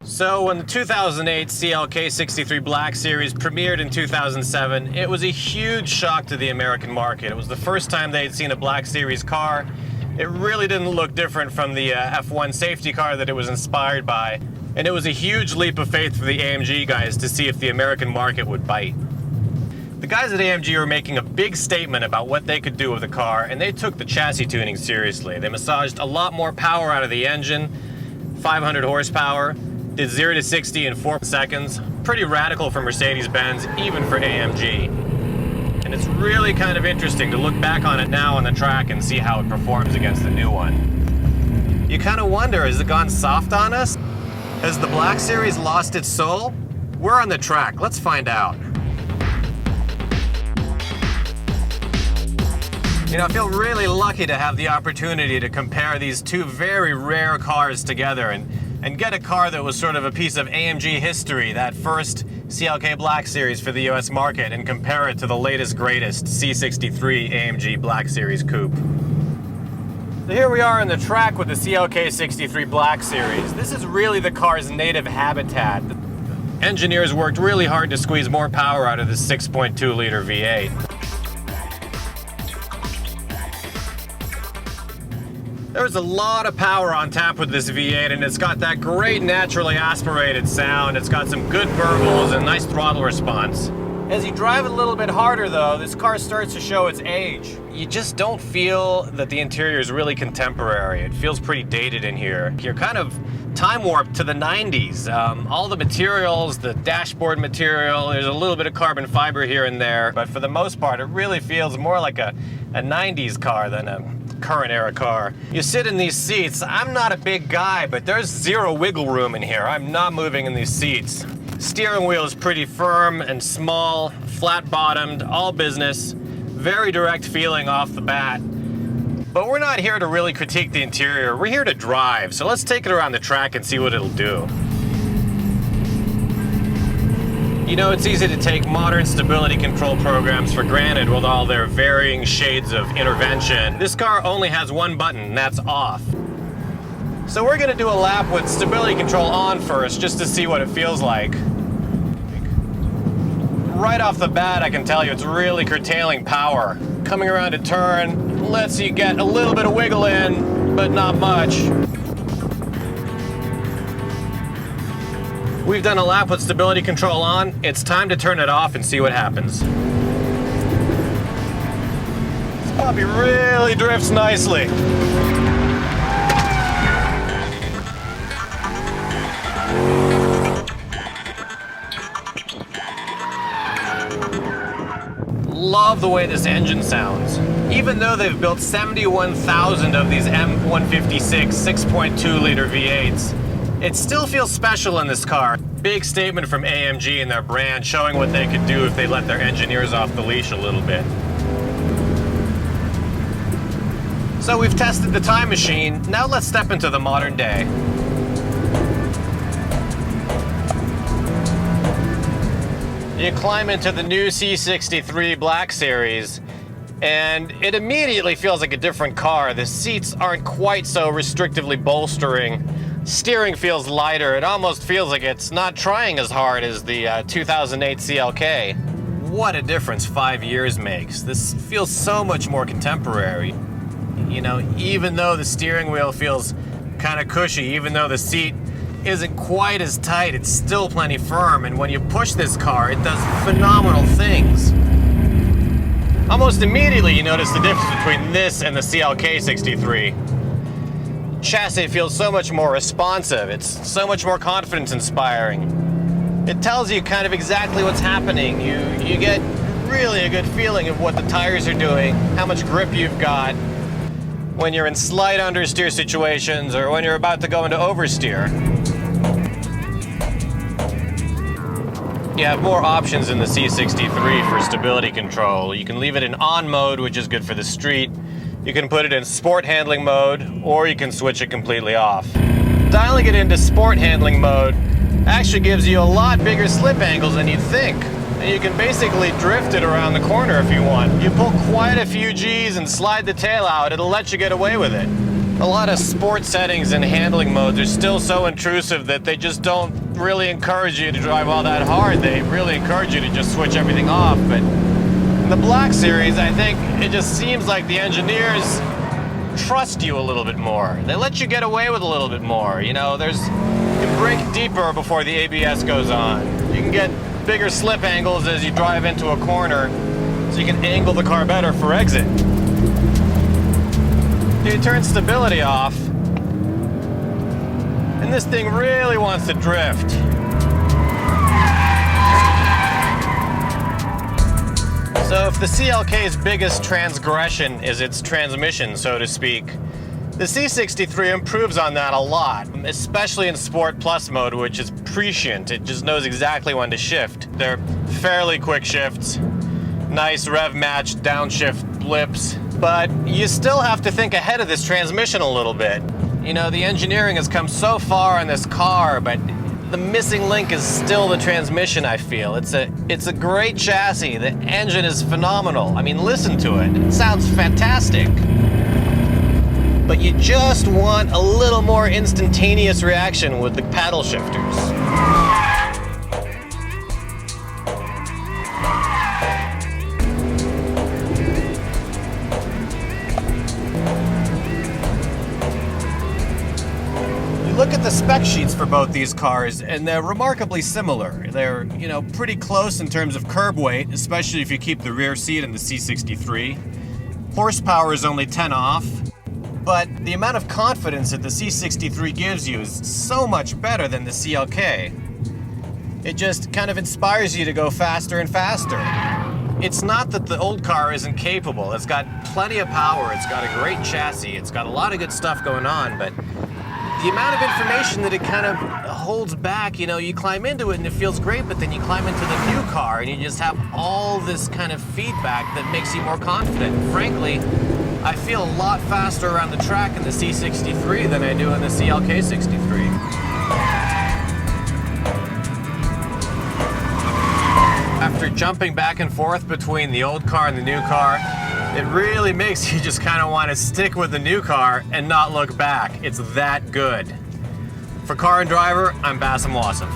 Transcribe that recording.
So when the 2008 CLK63 Black Series premiered in 2007, it was a huge shock to the American market. It was the first time they had seen a Black Series car. It really didn't look different from the F1 safety car that it was inspired by. And it was a huge leap of faith for the AMG guys to see if the American market would bite. The guys at AMG were making a big statement about what they could do with the car, and they took the chassis tuning seriously. They massaged a lot more power out of the engine, 500 horsepower, did 0 to 60 in 4 seconds. Pretty radical for Mercedes-Benz, even for AMG. And it's really kind of interesting to look back on it now on the track and see how it performs against the new one. You kind of wonder, has it gone soft on us? Has the Black Series lost its soul? We're on the track, let's find out. You know, I feel really lucky to have the opportunity to compare these two very rare cars together and get a car that was sort of a piece of AMG history, that first CLK Black Series for the US market, and compare it to the latest greatest C63 AMG Black Series Coupe. So here we are on the track with the CLK63 Black Series. This is really the car's native habitat. Engineers worked really hard to squeeze more power out of this 6.2 liter V8. There's a lot of power on tap with this V8, and it's got that great naturally aspirated sound. It's got some good burbles and nice throttle response. As you drive it a little bit harder though, this car starts to show its age. You just don't feel that the interior is really contemporary. It feels pretty dated in here. You're kind of time warped to the 90s. All the materials, the dashboard material, there's a little bit of carbon fiber here and there, but for the most part it really feels more like a 90s car than a current era car. You sit in these seats. I'm not a big guy, but there's zero wiggle room in here. I'm not moving in these seats. Steering wheel is pretty firm and small, flat bottomed, all business, very direct feeling off the bat. But we're not here to really critique the interior. We're here to drive, so let's take it around the track and see what it'll do. You know, it's easy to take modern stability control programs for granted with all their varying shades of intervention. This car only has one button, and that's off. So we're gonna do a lap with stability control on first, just to see what it feels like. Right off the bat, I can tell you it's really curtailing power. Coming around a turn lets you get a little bit of wiggle in, but not much. We've done a lap with stability control on. It's time to turn it off and see what happens. This puppy really drifts nicely. Love the way this engine sounds. Even though they've built 71,000 of these M156 6.2 liter V8s, it still feels special in this car. Big statement from AMG and their brand, showing what they could do if they let their engineers off the leash a little bit. So we've tested the time machine, now let's step into the modern day. You climb into the new C63 Black Series, and it immediately feels like a different car. The seats aren't quite so restrictively bolstering. Steering feels lighter. It almost feels like it's not trying as hard as the 2008 CLK. What a difference 5 years makes. This feels so much more contemporary. You know, even though the steering wheel feels kind of cushy, even though the seat isn't quite as tight, it's still plenty firm, and when you push this car, it does phenomenal things. Almost immediately you notice the difference between this and the CLK63. Chassis feels so much more responsive. It's so much more confidence-inspiring. It tells you kind of exactly what's happening. You get really a good feeling of what the tires are doing, how much grip you've got when you're in slight understeer situations or when you're about to go into oversteer. You have more options in the C63 for stability control. You can leave it in on mode, which is good for the street. You can put it in sport handling mode, or you can switch it completely off. Dialing it into sport handling mode actually gives you a lot bigger slip angles than you'd think. And you can basically drift it around the corner if you want. You pull quite a few G's and slide the tail out, it'll let you get away with it. A lot of sport settings and handling modes are still so intrusive that they just don't really encourage you to drive all that hard. They really encourage you to just switch everything off. But in the Black Series, I think it just seems like the engineers trust you a little bit more. They let you get away with a little bit more. You know, you can brake deeper before the ABS goes on. You can get bigger slip angles as you drive into a corner, so you can angle the car better for exit. You turn stability off, and this thing really wants to drift. So if the CLK's biggest transgression is its transmission, so to speak, the C63 improves on that a lot, especially in Sport Plus mode, which is prescient. It just knows exactly when to shift. They're fairly quick shifts, nice rev match downshift blips, but you still have to think ahead of this transmission a little bit. You know, the engineering has come so far on this car, but the missing link is still the transmission, I feel. It's a great chassis. The engine is phenomenal. I mean, listen to it. It sounds fantastic. But you just want a little more instantaneous reaction with the paddle shifters. Look at the spec sheets for both these cars, and they're remarkably similar. They're, you know, pretty close in terms of curb weight, especially if you keep the rear seat in the C63. Horsepower is only 10 off, but the amount of confidence that the C63 gives you is so much better than the CLK. It just kind of inspires you to go faster and faster. It's not that the old car isn't capable. It's got plenty of power, it's got a great chassis, it's got a lot of good stuff going on, but the amount of information that it kind of holds back, you know, you climb into it and it feels great, but then you climb into the new car and you just have all this kind of feedback that makes you more confident. Frankly, I feel a lot faster around the track in the C63 than I do in the CLK63. After jumping back and forth between the old car and the new car, it really makes you just kind of want to stick with the new car and not look back. It's that good. For Car and Driver, I'm Basem Wasef.